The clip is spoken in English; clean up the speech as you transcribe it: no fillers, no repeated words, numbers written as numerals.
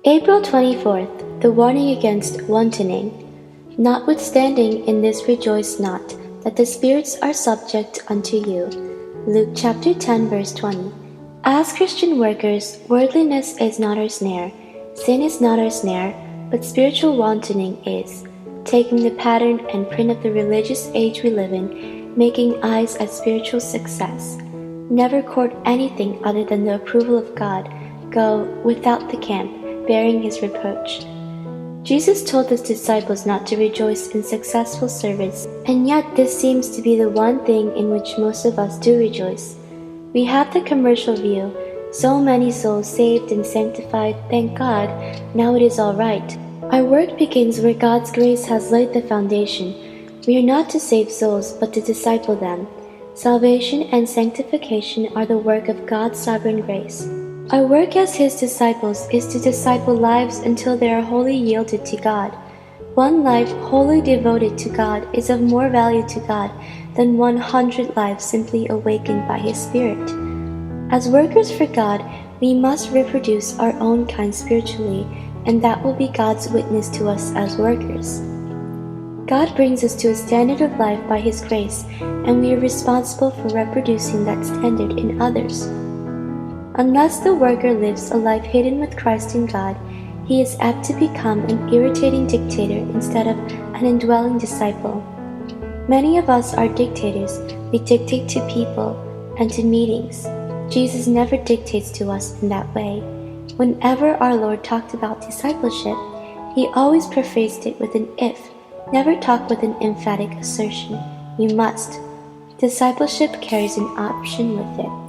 April 24th, the warning against wantoning. Notwithstanding in this rejoice not, that the spirits are subject unto you. Luke chapter 10 verse 20. As Christian workers, worldliness is not our snare, sin is not our snare, but spiritual wantoning is, taking the pattern and print of the religious age we live in, making eyes at spiritual success. Never court anything other than the approval of God, go without the camp, bearing his reproach. Jesus told his disciples not to rejoice in successful service, and yet this seems to be the one thing in which most of us do rejoice. We have the commercial view, so many souls saved and sanctified, thank God, now it is all right. Our work begins where God's grace has laid the foundation. We are not to save souls, but to disciple them. Salvation and sanctification are the work of God's sovereign grace. Our work as His disciples is to disciple lives until they are wholly yielded to God. One life wholly devoted to God is of more value to God than 100 lives simply awakened by His Spirit. As workers for God, we must reproduce our own kind spiritually, and that will be God's witness to us as workers. God brings us to a standard of life by His grace, and we are responsible for reproducing that standard in others. Unless the worker lives a life hidden with Christ in God, he is apt to become an irritating dictator instead of an indwelling disciple. Many of us are dictators. We dictate to people and to meetings. Jesus never dictates to us in that way. Whenever our Lord talked about discipleship, He always prefaced it with an if, never talked with an emphatic assertion. You must. Discipleship carries an option with it.